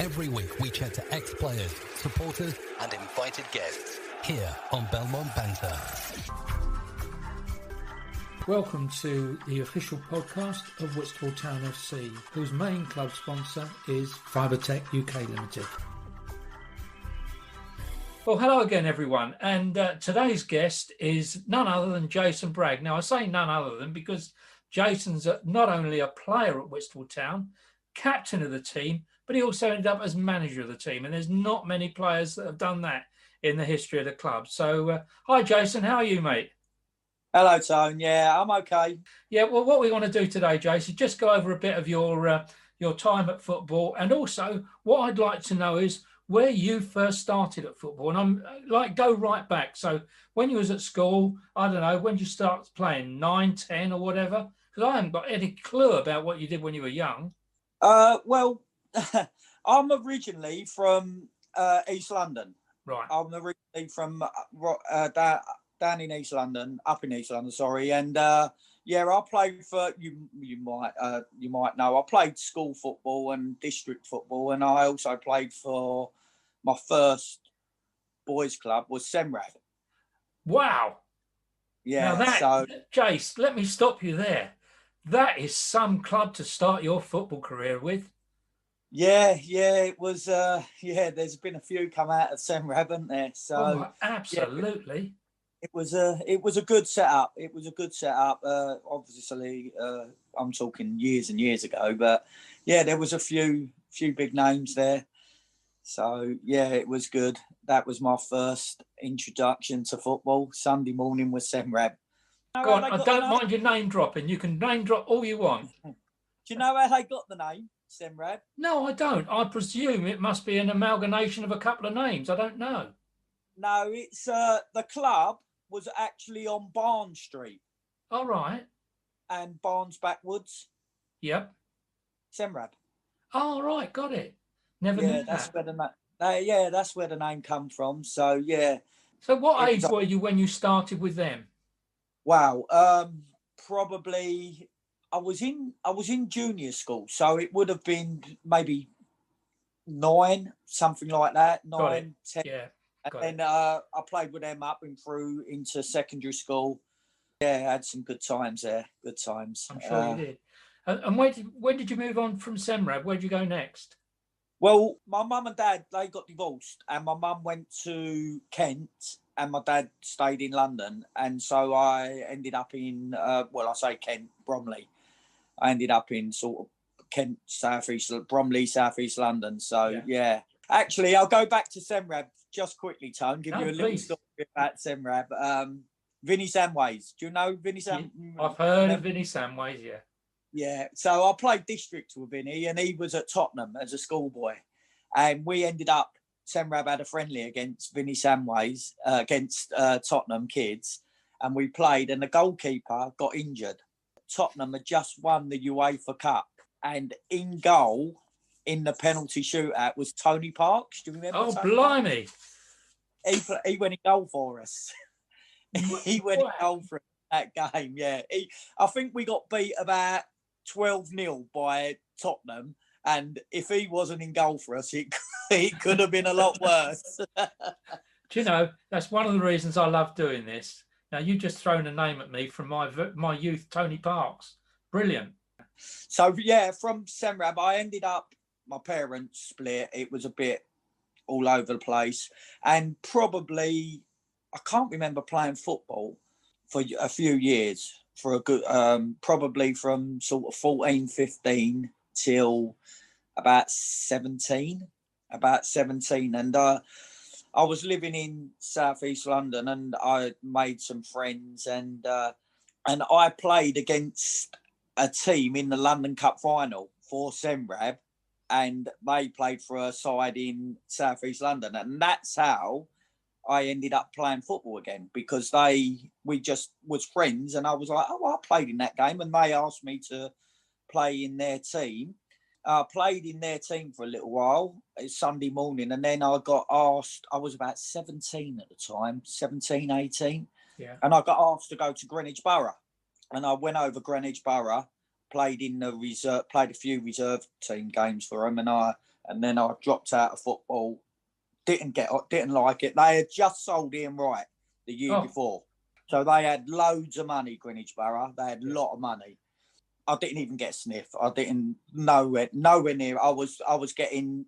Every week we chat to ex-players, supporters and invited guests here on Belmont Banter. Welcome to the official podcast of Whitstable Town FC, whose main club sponsor is Fibertech UK Limited. Well, hello again, everyone. And today's guest is none other than Jason Bragg. Now, I say none other than because Jason's not only a player at Whitstable Town, captain of the team, but he also ended up as manager of the team. And there's not many players that have done that in the history of the club. So, hi, Jason. How are you, mate? Hello, Tone. Yeah, I'm okay. Yeah, well, what we want to do today, Jason, is just go over a bit of your time at football. And also, what I'd like to know is where you first started at football. And I'm like, go right back. So when you was at school, I don't know, when did you start playing, 9, 10 or whatever? Because I haven't got any clue about what you did when you were young. Well, I'm originally from East London. Right. I'm originally from down in East London, up in East London, sorry. And yeah, I played for you might know. I played school football and district football, and I also played for my first boys' club was Senrab. Wow. Yeah. Now Jace, let me stop you there. That is some club to start your football career with. Yeah, it was. There's been a few come out of Senrab, haven't there? So absolutely. Yeah, it was a good setup. It was a good setup. Obviously, I'm talking years and years ago, but yeah, there was a few big names there. So yeah, it was good. That was my first introduction to football. Sunday morning was Senrab. Go on, I don't mind your name dropping. You can name drop all you want. Do you know how they got the name Senrab? No, I don't. I presume it must be an amalgamation of a couple of names. I don't know. No, it's the club was actually on Barnes Street. All right. And Barnes Backwoods. Yep. Senrab. Oh, right, got it. Never knew that's that. Where that's where the name come from. So yeah. So what age were you when you started with them? Wow. Probably I was in junior school, so it would have been maybe 9, something like that. 9, 10. Yeah. And then I played with them up and through into secondary school. Yeah, I had some good times there. Good times. I'm sure you did. And when did you move on from Senrab? Where did you go next? Well, my mum and dad, they got divorced, and my mum went to Kent and my dad stayed in London. And so I ended up in, I say Kent, Bromley. I ended up in sort of Kent, Bromley, southeast London. So, yeah. Actually, I'll go back to Senrab just quickly, Tone, give you a little story about Senrab. Vinnie Samways. Do you know Vinnie Samways? I've heard of Vinnie Samways, yeah. Yeah, so I played district with Vinnie, and he was at Tottenham as a schoolboy. And we ended up, Senrab had a friendly against Vinnie Samways, against Tottenham kids. And we played, and the goalkeeper got injured. Tottenham had just won the UEFA Cup. And in goal, in the penalty shootout, was Tony Parks. Do you remember? Oh, blimey. He went in goal for us. He went in goal for that game, yeah. I think we got beat about 12-0 by Tottenham. And if he wasn't in goal for us, it could have been a lot worse. Do you know, that's one of the reasons I love doing this. Now, you've just thrown a name at me from my youth, Tony Parks. Brilliant. So, yeah, from Senrab, I ended up, my parents split. It was a bit all over the place. And probably, I can't remember playing football for a few years, for a good, probably from sort of 14, 15 till about 17. And I was living in southeast London, and I made some friends, and I played against a team in the London Cup final for Senrab, and they played for a side in southeast London, and that's how I ended up playing football again, because we just was friends, and I was like, I played in that game, and they asked me to play in their team. I played in their team for a little while. It's Sunday morning, and then I got asked, I was about 17 at the time, 17, 18. Yeah. And I got asked to go to Greenwich Borough. And I went over Greenwich Borough, played in the reserve, played a few reserve team games for them, and I and then I dropped out of football. Didn't like it. They had just sold Ian Wright the year before, so they had loads of money. Greenwich Borough, they had a lot of money. I didn't even get a sniff. I didn't nowhere near. I was getting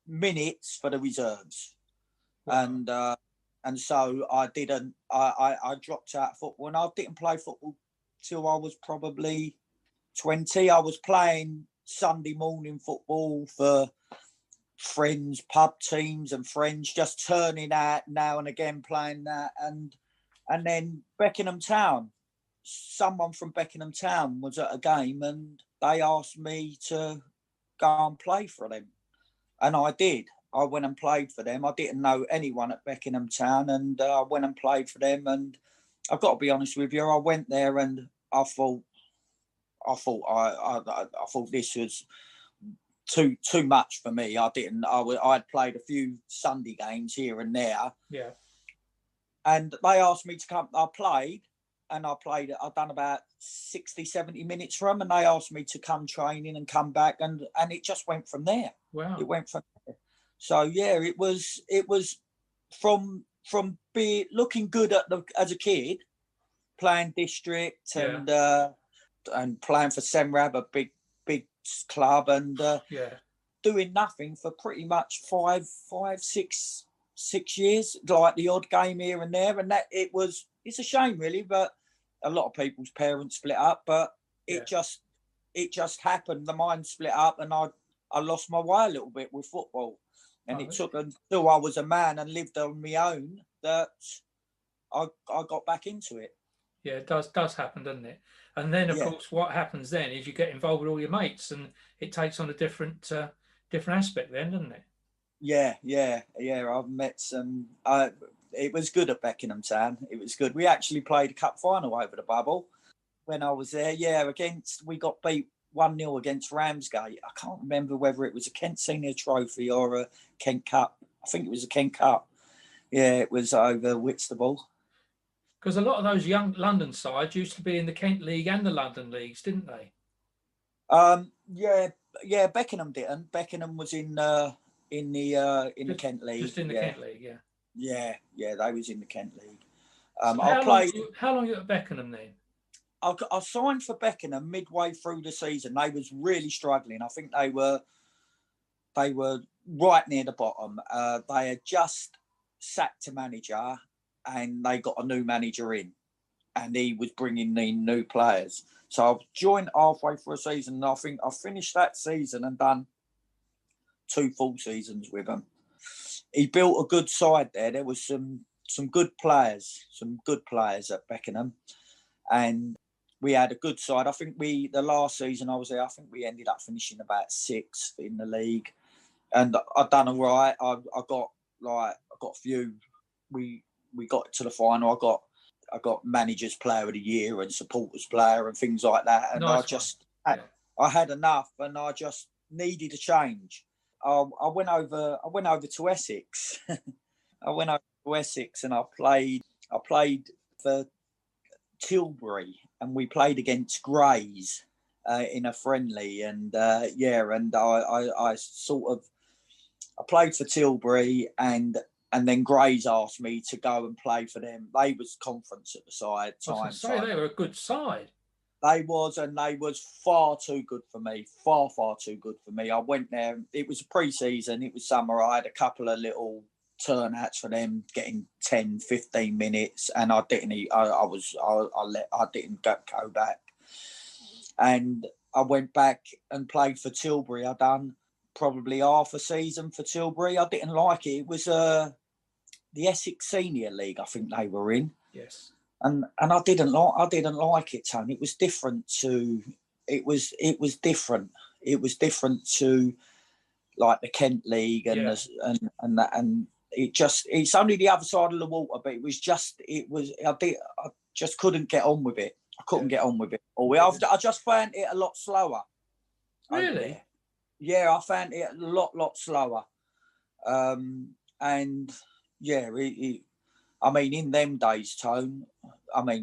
minutes for the reserves, wow. And so I didn't. I dropped out of football, and I didn't play football till I was probably 20. I was playing Sunday morning football for friends, pub teams and friends, just turning out now and again playing that. And then Beckenham Town, someone from Beckenham Town was at a game and they asked me to go and play for them. And I did. I went and played for them. I didn't know anyone at Beckenham Town, and I went and played for them. And I've got to be honest with you, I went there and I thought this was too much for me. I'd played a few Sunday games here and there. Yeah. And they asked me to come. I'd done about 60, 70 minutes for them, and they asked me to come training and come back, and it just went from there. Wow. It went from there. So yeah, it was from being looking good as a kid, playing district and playing for Senrab, a big club, and doing nothing for pretty much 6 years, like the odd game here and there. And it's a shame really, but a lot of people's parents split up, but it just happened. The mind split up, and I lost my way a little bit with football. And it took until I was a man and lived on my own that I got back into it. Yeah, it does happen, doesn't it? And then, of course, what happens then is you get involved with all your mates, and it takes on a different aspect then, doesn't it? Yeah. I've met some. It was good at Beckenham Town. It was good. We actually played a cup final over the bubble when I was there. Yeah, we got beat 1-0 against Ramsgate. I can't remember whether it was a Kent Senior Trophy or a Kent Cup. I think it was a Kent Cup. Yeah, it was over Whitstable. Because a lot of those young London sides used to be in the Kent League and the London Leagues, didn't they? Yeah. Beckenham didn't. Beckenham was in the Kent League. Just in the Kent League, yeah. Yeah, they was in the Kent League. So how long you at Beckenham then? I signed for Beckenham midway through the season. They was really struggling. I think they were right near the bottom. They had just sacked a manager, and they got a new manager in, and he was bringing in new players. So I joined halfway through a season, and I think I finished that season and done 2 full seasons with him. He built a good side there. There was some good players at Beckenham, and we had a good side. I think the last season I was there, I think we ended up finishing about 6th in the league, and I done all right. I got a few. We got to the final. I got managers player of the year and supporters player and things like that. And nice. I had enough, and I just needed a change. I went over to Essex. And I played for Tilbury, and we played against Grays in a friendly. And I played for Tilbury, and then Grays asked me to go and play for them. They was conference at the time. They were a good side. They was far too good for me. Far too good for me. I went there. It was a pre-season. It was summer. I had a couple of little turnouts for them, getting 10, 15 minutes, and I didn't. I didn't go back. And I went back and played for Tilbury. I done probably half a season for Tilbury. I didn't like it. It was the Essex Senior League, I think they were in. Yes. And I didn't like it, Tony. It was different to different. It was different to like the Kent League and it's only the other side of the water, but I just couldn't get on with it. I couldn't get on with it. I just found it a lot slower. Really? Yeah, I found it a lot slower. In them days, Tone,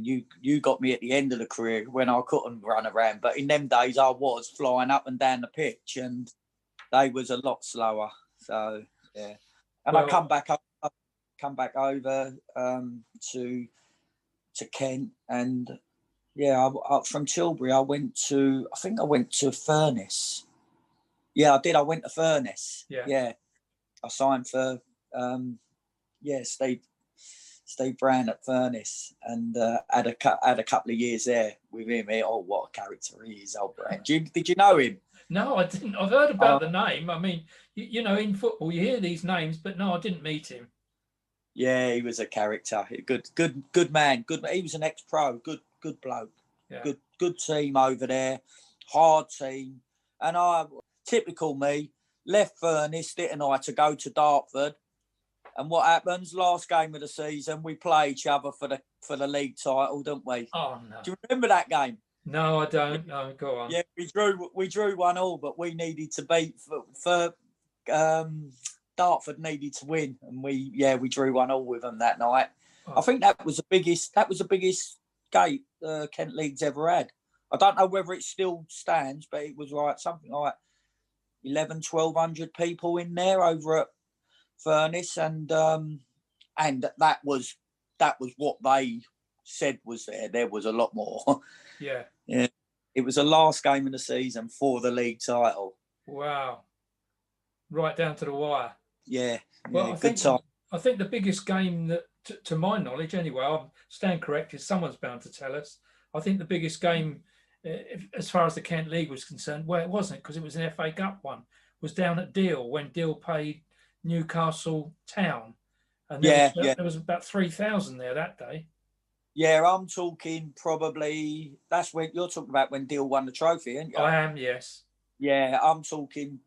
you got me at the end of the career when I couldn't run around, but in them days I was flying up and down the pitch, and they was a lot slower. So yeah, and Well, I come back over to Kent, and yeah, from Tilbury I think I went to Furness. Yeah, I did. I went to Furness. Yeah. I signed for Steve Brown at Furness, and had a couple of years there with him. Oh, what a character he is, old Brown. Did you know him? No, I didn't. I've heard about the name. I mean, you know, in football you hear these names, but no, I didn't meet him. Yeah, he was a character. Good man. He was an ex-pro. Good bloke. Yeah. Good team over there. Hard team. And typical me, left Furness, didn't I, to go to Dartford. And what happens? Last game of the season, we play each other for the league title, don't we? Oh no! Do you remember that game? No, I don't. No, go on. Yeah, we drew 1-1, but we needed to beat for Dartford needed to win, and we drew 1-1 with them that night. Oh. I think that was the biggest gate Kent League's ever had. I don't know whether it still stands, but it was like something like 1,100-1,200 people in there over at Furness, and that was what they said was there. There was a lot more. Yeah. Yeah. It was the last game of the season for the league title. Wow. Right down to the wire. Yeah. Well, I think the biggest game that, to my knowledge anyway, I'll stand corrected, someone's bound to tell us. I think the biggest game, as far as the Kent League was concerned, well, it wasn't, because it was an FA Cup one, was down at Deal when Deal played Newcastle Town. And there was about 3,000 there that day. Yeah, I'm talking probably, that's when you're talking about when Deal won the trophy, aren't you? I am, yes. Yeah, I'm talking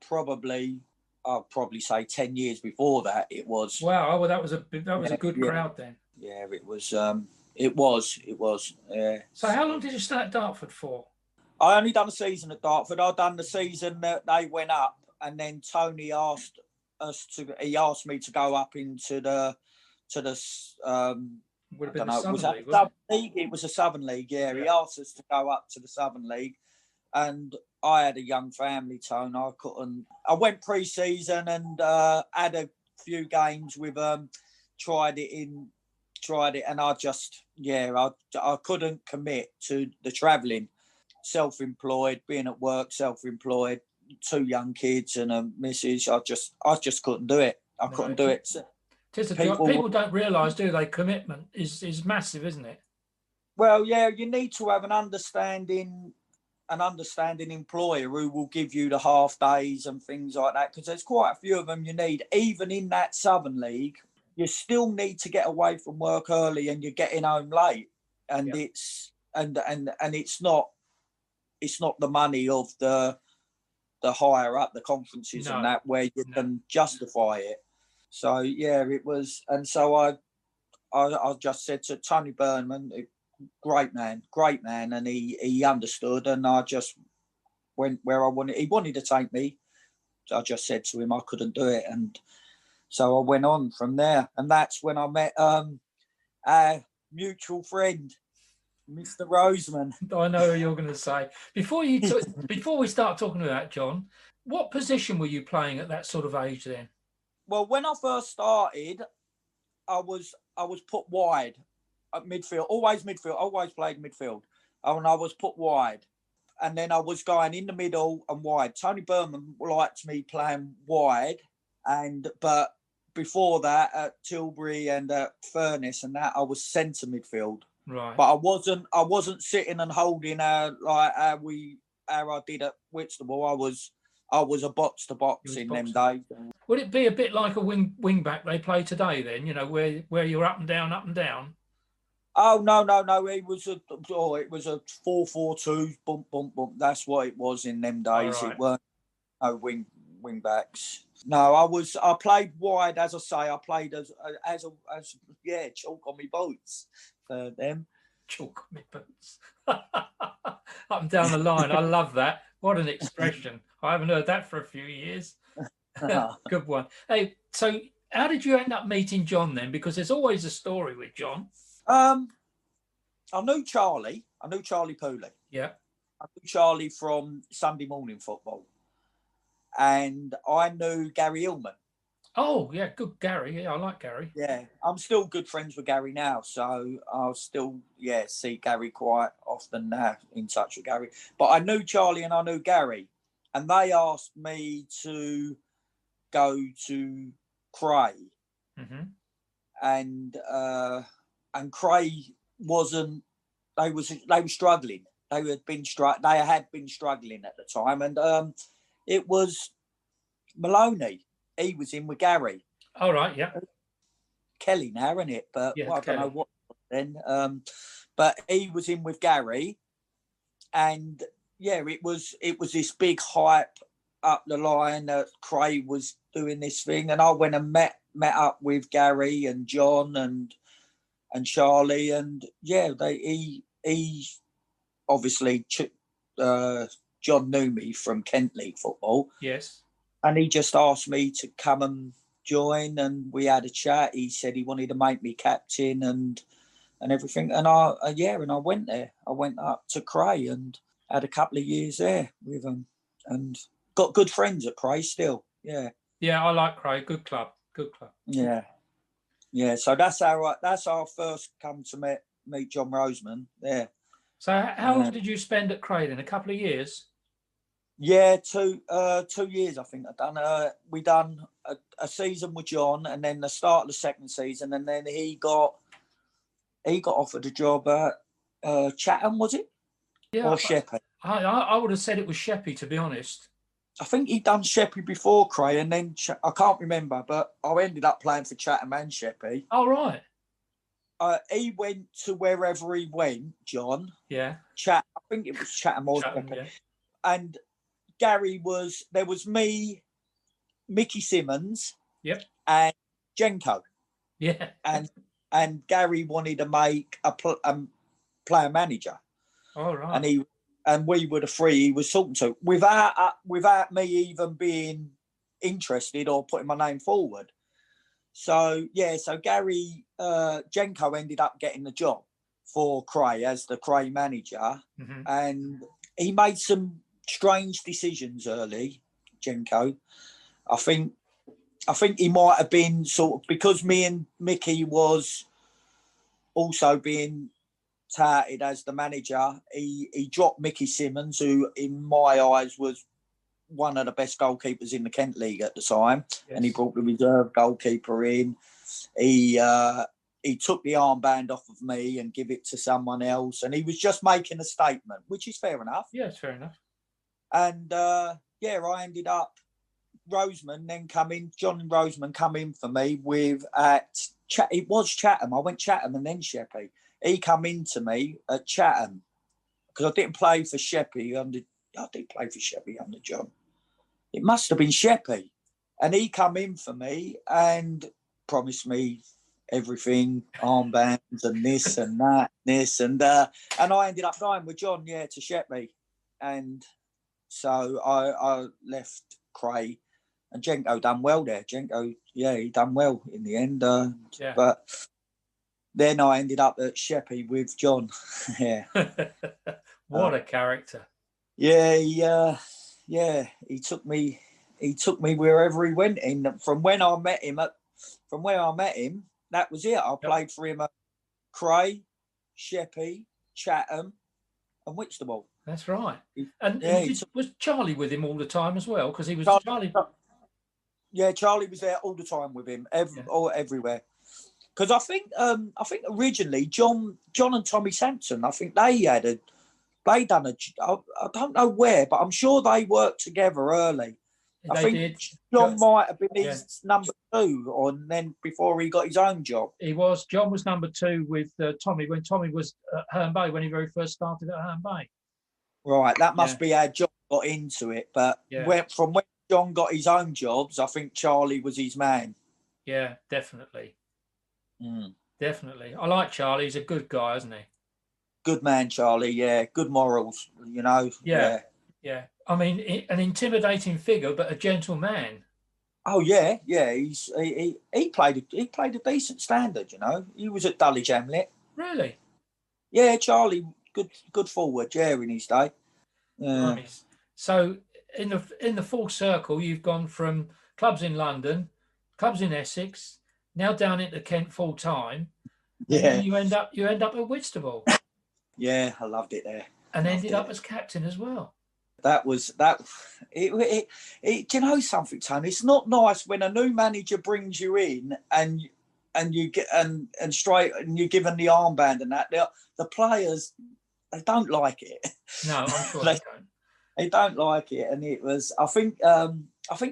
I'll probably say 10 years before that it was. Wow, well, that was a good crowd then. Yeah, it was. It was. Yeah. So how long did you stay at Dartford for? I only done a season at Dartford. I done the season that they went up, and then Tony asked me to go up into the would have been the Southern League, wasn't it? It was a Southern League, yeah. Yeah. He asked us to go up to the Southern League, and I had a young family, Tone. I couldn't. I went pre-season and had a few games with tried it, and I just I couldn't commit to the travelling. Self-employed, being at work, self-employed, 2 young kids and a missus. I just couldn't do it. I couldn't do it. People don't realise, do they? Commitment is massive, isn't it? Well, yeah, you need to have an understanding employer who will give you the half days and things like that, because there's quite a few of them you need. Even in that Southern League, you still need to get away from work early, and you're getting home late, and it's not the money of the higher up the conferences and that where you can justify it. So yeah, it was, and so I just said to Tony Burnman, great man, and he understood, and I just went where I wanted. He wanted to take me. So I just said to him I couldn't do it, and so I went on from there, and that's when I met our mutual friend, Mr. Roseman. I know who you're going to say. Before we start talking about John, what position were you playing at that sort of age then? Well, when I first started, I was put wide at midfield, always played midfield, and I was put wide, and then I was going in the middle and wide. Tony Berman liked me playing wide, but before that at Tilbury and at Furness and that, I was centre midfield. Right. But I wasn't sitting and holding how I did at Whitstable. I was a box to box in them days. Would it be a bit like a wing back they play today then? You know, where you're up and down. Oh no! It was a 4-4-2. Bump, bump, bump. That's what it was in them days. Right. It weren't no wing backs. No, I played wide, as I say. I played as chalk on me boots for them. Chalk on me boots. Up and down the line. I love that. What an expression. I haven't heard that for a few years. Good one. Hey, so how did you end up meeting John then? Because there's always a story with John. I knew Charlie. I knew Charlie Pooley. Yeah. I knew Charlie from Sunday morning football. and I knew Gary Hillman. Oh, yeah, good Gary. Yeah, I like Gary. Yeah, I'm still good friends with Gary now, so I'll still, see Gary quite often now, in touch with Gary. But I knew Charlie and I knew Gary, and they asked me to go to Cray, and Cray wasn't. They were struggling. They had been struggling at the time, and it was Maloney. He was in with Gary. All right, yeah. Kelly now, isn't it? But yeah, I don't know what then. But he was in with Gary, and it was this big hype up the line that Cray was doing this thing, and I went and met up with Gary and John and Charlie, and he obviously John knew me from Kent League football. Yes. And he just asked me to come and join, and we had a chat. He said he wanted to make me captain and everything. And I went there. I went up to Cray and had a couple of years there with him, and got good friends at Cray still. Yeah. Yeah, I like Cray. Good club. Good club. Yeah. Yeah. So that's our first come to meet John Roseman there. So how long did you spend at Cray then? A couple of years? Yeah, 2 years I think I've done. We done a season with John, and then the start of the second season, and then he got offered a job at Chatham, was it? Yeah, or Sheppey. I would have said it was Sheppey, to be honest. I think he'd done Sheppey before Cray, and then I can't remember, but I ended up playing for Chatham and Sheppey. Oh right. He went to wherever he went, John. Yeah. I think it was Chatham or Sheppey. Yeah. And Gary there was me, Mickey Simmons, yep, and Jenko. Yeah. And Gary wanted to make a player manager. All right. And we were the three he was talking to without me even being interested or putting my name forward. So Gary Jenko ended up getting the job for Cray as the Cray manager, and he made some strange decisions early, Jenko. I think he might have been sort of, because me and Mickey was also being touted as the manager, he dropped Mickey Simmons, who in my eyes was one of the best goalkeepers in the Kent League at the time. Yes. And he brought the reserve goalkeeper in. He took the armband off of me and give it to someone else, and he was just making a statement, which is fair enough. Yeah, it's fair enough. And I ended up Roseman then come in. John and Roseman come in for me it was Chatham. I went Chatham and then Sheppey. He come into me at Chatham because I didn't play for Sheppey I did play for Sheppey under John. It must have been Sheppey, and he come in for me and promised me everything, armbands and this and that, and I ended up going with John, to Sheppey, and so I left Cray, and Jenko done well there. Jenko, he done well in the end, but then I ended up at Sheppey with John. Yeah. What a character. Yeah, he took me wherever he went in. From where I met him, that was it. I played for him at Cray, Sheppey, Chatham, and Whitstable. That's right. Was Charlie with him all the time as well? Because he was Charlie. Yeah, Charlie was there all the time with him, everywhere. Because I think originally John and Tommy Sampson, I think they done I don't know where, but I'm sure they worked together early. I think John might have been his number 2, or then before he got his own job. John was number 2 with Tommy when Tommy was at Herne Bay, when he very first started at Herne Bay. Right, that must be how John got into it. But from when John got his own jobs, I think Charlie was his man. Yeah, definitely. Definitely. I like Charlie. He's a good guy, isn't he? Good man, Charlie. Yeah, good morals. Yeah. I mean, an intimidating figure, but a gentle man. Oh yeah. He played a decent standard. He was at Dulwich Hamlet. Really? Yeah, Charlie, good forward. Yeah, in his day. So in the full circle, you've gone from clubs in London, clubs in Essex, now down into Kent full time. Yeah. And then you end up at Whitstable. Yeah, I loved it there. And ended up as captain as well. That was that. Do you know something, Tony? It's not nice when a new manager brings you in and you get and straight and you're given the armband and that. The players, they don't like it. No, I'm sure they don't. They don't like it, and it was. I think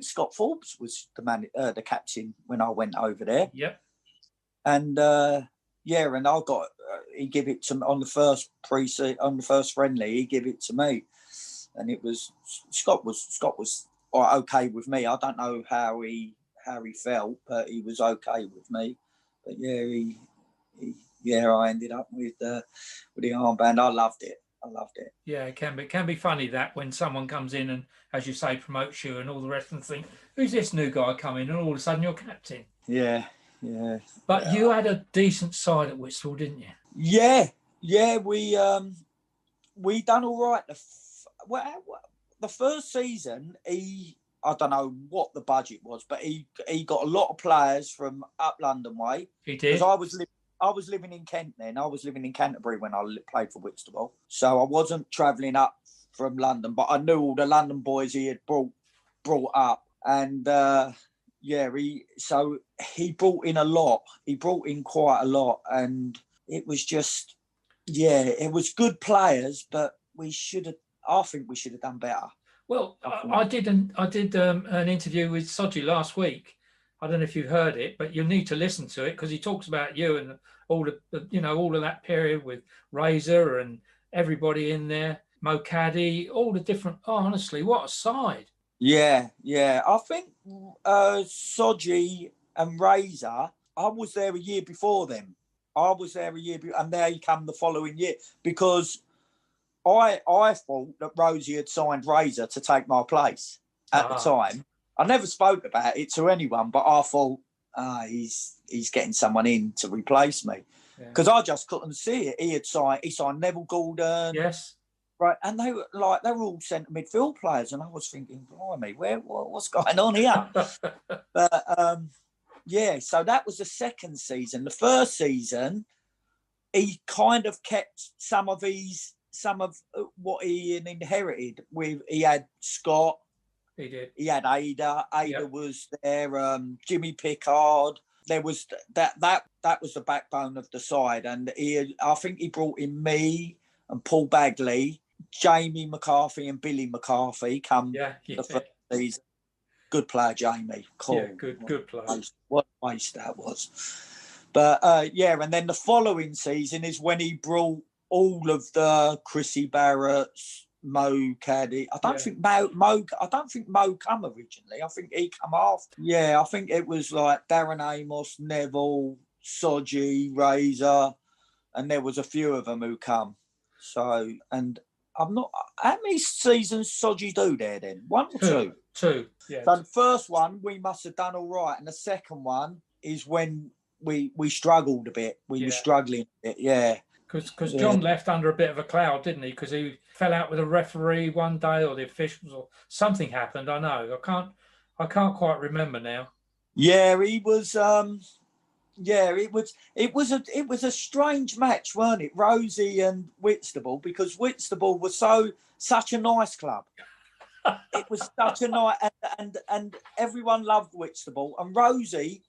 Scott Forbes was the captain when I went over there. Yep. And and I got he gave it to me on the first on the first friendly. He gave it to me, and it was Scott was okay with me. I don't know how he felt, but he was okay with me. But I ended up with the armband. I loved it. Yeah, it can be funny that when someone comes in and, as you say, promotes you and all the rest, and think, who's this new guy coming? And all of a sudden you're captain. Yeah. But you had a decent side at Whitstable, didn't you? Yeah. We done all right. The first season, I don't know what the budget was, but he got a lot of players from up London way. He did. Because I was living in Kent then. I was living in Canterbury when I played for Whitstable. So I wasn't travelling up from London, but I knew all the London boys he had brought up. And he brought in a lot. He brought in quite a lot. And it was just, it was good players, but I think we should have done better. Well, I did an interview with Soji last week. I don't know if you've heard it, but you'll need to listen to it because he talks about you and all of that period with Razor and everybody in there, Mo Caddy, all the different. Oh, honestly, what a side! Yeah. I think Soji and Razor. I was there a year before them. And they come the following year because I thought that Rosie had signed Razor to take my place at the time. I never spoke about it to anyone, but I thought, he's getting someone in to replace me. Because I just couldn't see it. He signed Neville Gordon. Yes. Right. And they were all centre midfield players. And I was thinking, blimey, what's going on here? But so that was the second season. The first season, he kind of kept some of what he inherited with. He had Scott. He did. He had Ada. Ada was there. Jimmy Pickard. There was that was the backbone of the side, and I think he brought in me and Paul Bagley, Jamie McCarthy, and Billy McCarthy. The first season. Good player, Jamie. Cool. Yeah, good player. What a waste that was. But and then the following season is when he brought all of the Chrissy Barretts. Mo Caddy. I don't think Mo come originally. I think he come after. Yeah, I think it was like Darren Amos, Neville, Soji, Razor, and there was a few of them who come. So, and I'm not. How many seasons Soji do there then? One or two? Two. Yeah. So the first one we must have done all right, and the second one is when we struggled a bit. We were struggling a bit. Yeah. Because John left under a bit of a cloud, didn't he? Because he fell out with a referee one day, or the officials, or something happened. I know. I can't quite remember now. Yeah, he was. It was a strange match, weren't it? Rosie and Whitstable, because Whitstable was such a nice club. It was such a nice, and everyone loved Whitstable. And Rosie,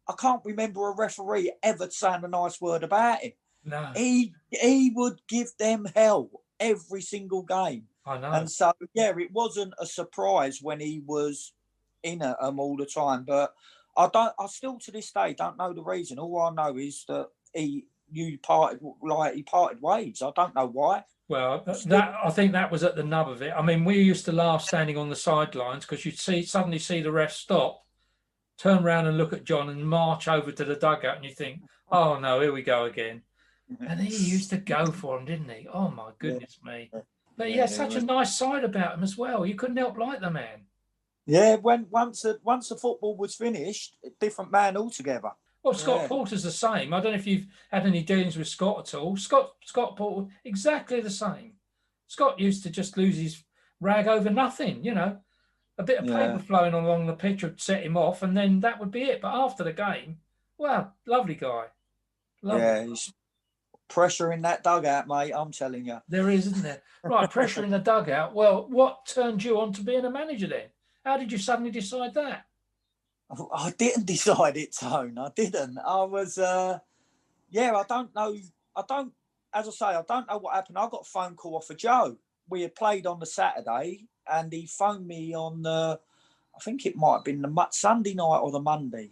I can't remember a referee ever saying a nice word about him. No. He would give them hell every single game. I know. And so, it wasn't a surprise when he was in at them all the time. But I still to this day don't know the reason. All I know is that he parted ways. I don't know why. Well, I think that was at the nub of it. I mean, we used to laugh standing on the sidelines because you'd suddenly see the ref stop, turn around and look at John and march over to the dugout, and you think, oh no, here we go again. And he used to go for him, didn't he? Oh my goodness me! But he had such a nice side about him as well. You couldn't help like the man. Yeah, once the football was finished, a different man altogether. Well, Scott Porter's the same. I don't know if you've had any dealings with Scott at all. Scott Porter, exactly the same. Scott used to just lose his rag over nothing, you know. A bit of paper flowing along the pitch would set him off, and then that would be it. But after the game, wow, lovely guy. Lovely. Yeah, he's pressure in that dugout, mate, I'm telling you. There is, isn't there? Right, pressure in the dugout. Well, what turned you on to being a manager then? How did you suddenly decide that? I didn't decide it, Tone. I didn't. I was, I don't know. As I say, I don't know what happened. I got a phone call off of Joe. We had played on the Saturday, and he phoned me on I think it might have been the Sunday night or the Monday.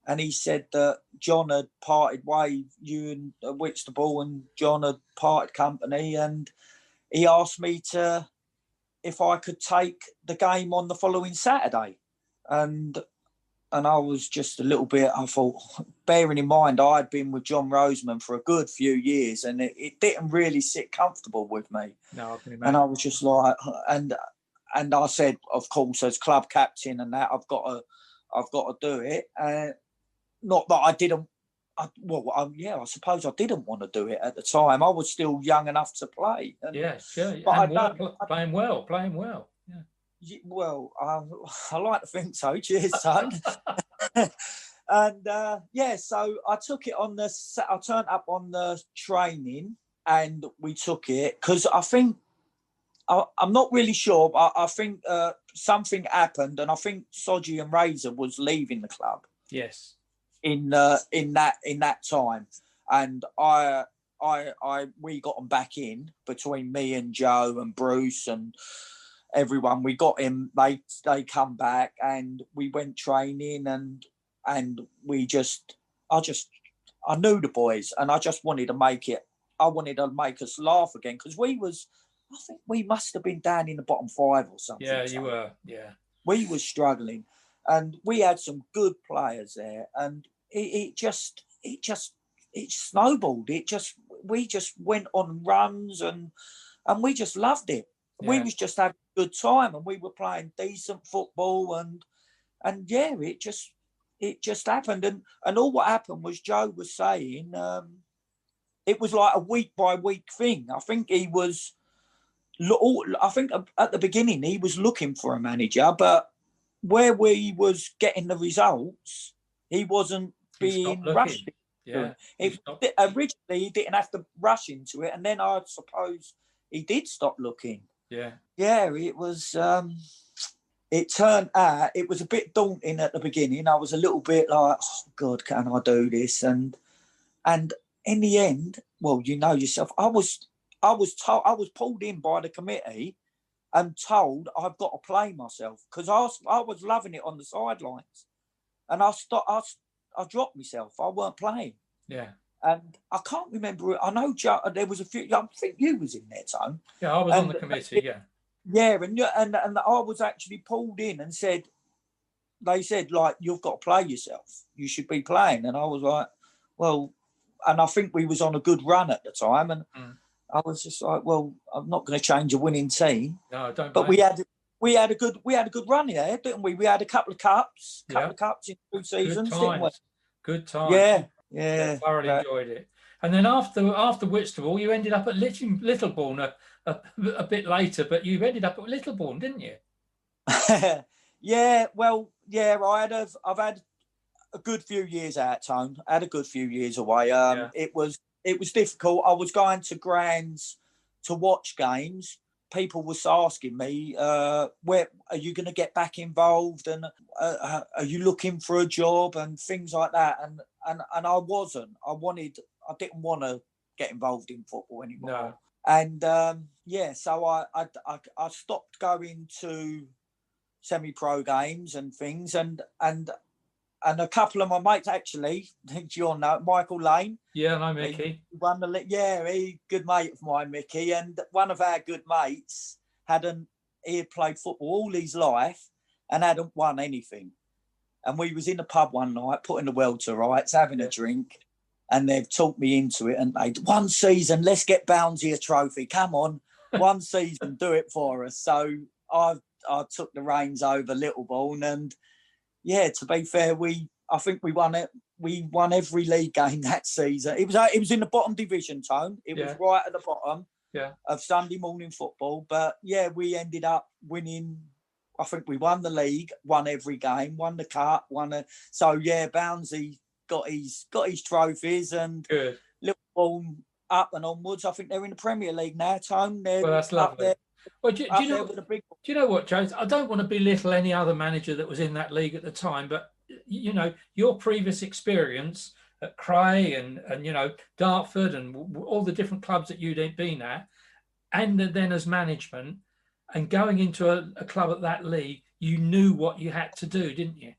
And he said that John had parted way, you and Whitstable and John had parted company. And he asked me if I could take the game on the following Saturday. And I was just a little bit, I thought, bearing in mind, I'd been with John Roseman for a good few years, and it didn't really sit comfortable with me. No, I can imagine. And I was just like, and I said, of course, as club captain and that, I've got to do it. Not that I didn't. I suppose I didn't want to do it at the time. I was still young enough to play. And, yeah, sure. But playing well. Yeah. Well, I like to think so. Cheers, son. And so I took it on I turned up on the training, and we took it because I think I'm not really sure, but I think something happened, and I think Sodgy and Razor was leaving the club. Yes. In that time, and we got them back in between me and Joe and Bruce and everyone. We got him. They come back, and we went training, and I knew the boys, and I just wanted to make it. I wanted to make us laugh again, because I think we must have been down in the bottom 5 or something. Yeah, you were. Yeah, we were struggling, and we had some good players there, and it just snowballed. We just went on runs, and we just loved it. Yeah. We was just having a good time, and we were playing decent football, and it just happened. And all what happened was, Joe was saying, it was like a week by week thing. I think at the beginning he was looking for a manager, but where we was getting the results, he wasn't being rushed. Yeah. Originally, he didn't have to rush into it, and then I suppose he did stop looking. Yeah. Yeah, it was. It turned out it was a bit daunting at the beginning. I was a little bit like, oh God, can I do this? And in the end, well, you know yourself, I was pulled in by the committee and told I've got to play myself, because I was loving it on the sidelines, and I dropped myself. I weren't playing. Yeah. And I can't remember. I know there was a few. I think you was in there, Tom. Yeah, I was on the committee. Yeah. Yeah, and I was actually pulled in and they said, like, you've got to play yourself. You should be playing. And I was like, well, and I think we was on a good run at the time, and I was just like, well, I'm not going to change a winning team. No, don't. But we had a good run there, didn't we? We had a couple of cups in 2 seasons, didn't we? Good time. Yeah. I thoroughly enjoyed it. And then after Whitstable, you ended up at Littlebourne a bit later, but you ended up at Littlebourne, didn't you? Yeah. Well, yeah. I've had a good few years out, Tone. I had a good few years away. It was difficult. I was going to Grands to watch games. People was asking me, where are you going to get back involved, and are you looking for a job and things like that, and I wasn't. I didn't want to get involved in football anymore. No. And so I stopped going to semi-pro games and things, and a couple of my mates, actually, you'll know Michael Lane. Yeah, I know Mickey. He won he good mate of mine, Mickey, and one of our good mates he had played football all his life and hadn't won anything. And we was in the pub one night, putting the world to rights, having a drink, and they've talked me into it. And one season, let's get Boundsy a trophy. Come on, one season, do it for us. So I took the reins over Littlebourne, and yeah, to be fair, I think we won it. We won every league game that season. It was in the bottom division, Tone. It was right at the bottom, of Sunday morning football. But yeah, we ended up winning. I think we won the league, won every game, won the cup, So yeah, Bouncy got his trophies, and Good. Littlebourne up and onwards. I think they're in the Premier League now, Tone. Well, that's lovely. Well, do you know what, James? I don't want to belittle any other manager that was in that league at the time, but you know, your previous experience at Cray and you know, Dartford and all the different clubs that you'd been at, and then as management, and going into a club at that league, you knew what you had to do, didn't you?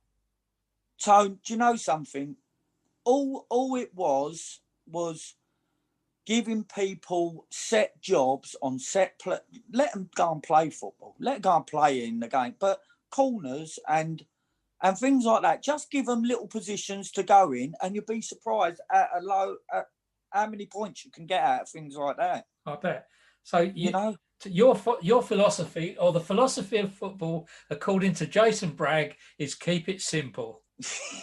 Tone, do you know something? All it was giving people set jobs on let them go and play football. Let them go and play in the game. But corners and things like that, just give them little positions to go in, and you'll be surprised at how many points you can get out of things like that. I bet. So you know, your philosophy, or the philosophy of football, according to Jason Bragg, is keep it simple.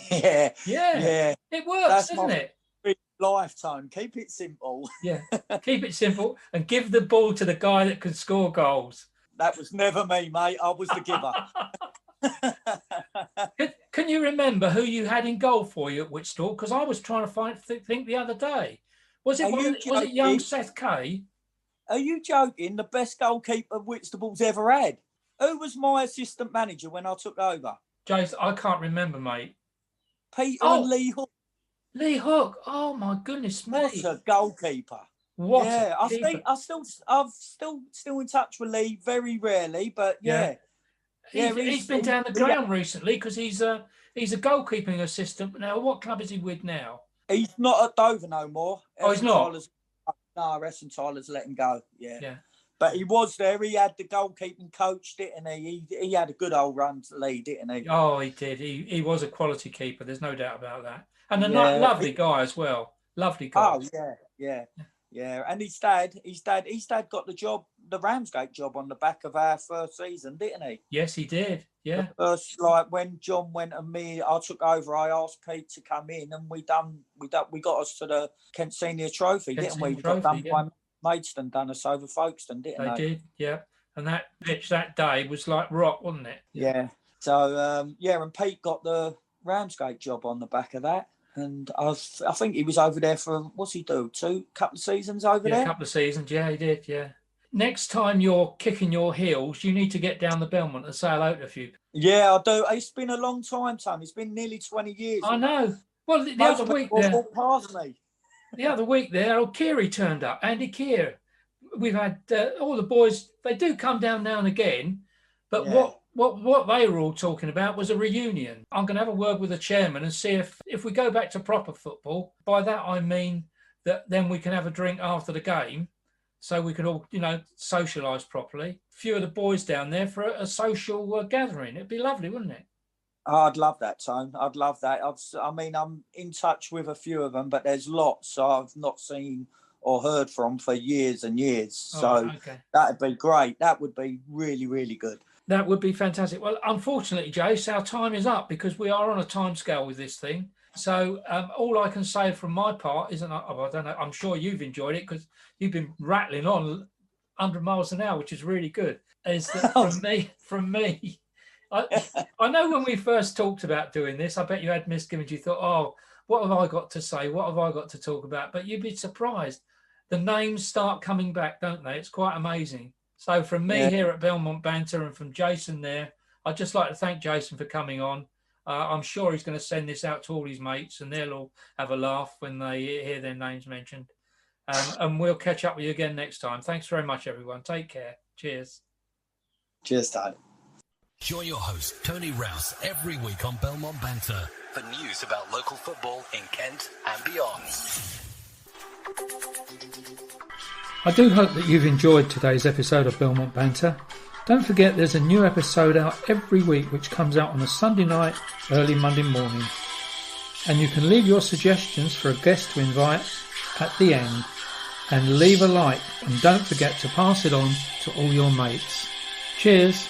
Yeah. It works, doesn't it? Lifetime. Keep it simple. Yeah, keep it simple and give the ball to the guy that can score goals. That was never me, mate. I was the giver. Can you remember who you had in goal for you at Whitstable? Because I was trying to think the other day. Was it young Seth Kay? Are you joking? The best goalkeeper Whitstable's ever had. Who was my assistant manager when I took over? Jace, I can't remember, mate. Peter and Lee Hook. Lee Hook. Oh my goodness me! What a goalkeeper! I'm still in touch with Lee very rarely, but yeah. He's been down the ground recently because he's a goalkeeping assistant now. What club is he with now? He's not at Dover no more. He's not. No, Essen Tyler's let him go. Yeah. But he was there. He had the goalkeeping coach, didn't he? He had a good old run to Lee, didn't he? Oh, he did. He was a quality keeper. There's no doubt about that. And a lovely guy as well. Lovely guy. Oh, yeah. And his dad got the job, the Ramsgate job, on the back of our first season, didn't he? Yes, he did. Yeah. The first, like when John went and I took over, I asked Pete to come in, and we got us to the Kent Senior Trophy, didn't we? We got done by Maidstone, done us over Folkestone, didn't they? They did, yeah. And that pitch that day was like rock, wasn't it? Yeah. So and Pete got the Ramsgate job on the back of that. And I think he was over there for, what's he do? Couple of seasons over there? Yeah, a couple of seasons. Yeah, he did. Yeah. Next time you're kicking your heels, you need to get down the Belmont and say hello to a few. Yeah, I do. It's been a long time, Tom. It's been nearly 20 years. I know. Well, the other week there, past me. The other week there, old Keary turned up. Andy Keir. We've had all the boys. They do come down now and again, but What they were all talking about was a reunion. I'm going to have a word with the chairman and see if we go back to proper football. By that I mean that then we can have a drink after the game, so we can all, socialise properly. A few of the boys down there for a social gathering. It'd be lovely, wouldn't it? I'd love that, Tone. I'd love that. I'm in touch with a few of them, but there's lots I've not seen or heard from for years and years. So that'd be great. That would be really, really good. That would be fantastic. Well, unfortunately, Jace, our time is up because we are on a timescale with this thing. So all I can say from my part is, I don't know, I'm sure you've enjoyed it because you've been rattling on 100 miles an hour, which is really good. Is that from me, I know when we first talked about doing this, I bet you had misgivings. You thought, oh, what have I got to say? What have I got to talk about? But you'd be surprised. The names start coming back, don't they? It's quite amazing. So from me here at Belmont Banter and from Jason there, I'd just like to thank Jason for coming on. I'm sure he's going to send this out to all his mates and they'll all have a laugh when they hear their names mentioned. And we'll catch up with you again next time. Thanks very much, everyone. Take care. Cheers. Cheers, Todd. Join your host, Tony Rouse, every week on Belmont Banter for news about local football in Kent and beyond. I do hope that you've enjoyed today's episode of Belmont Banter. Don't forget there's a new episode out every week which comes out on a Sunday night, early Monday morning. And you can leave your suggestions for a guest to invite at the end. And leave a like and don't forget to pass it on to all your mates. Cheers!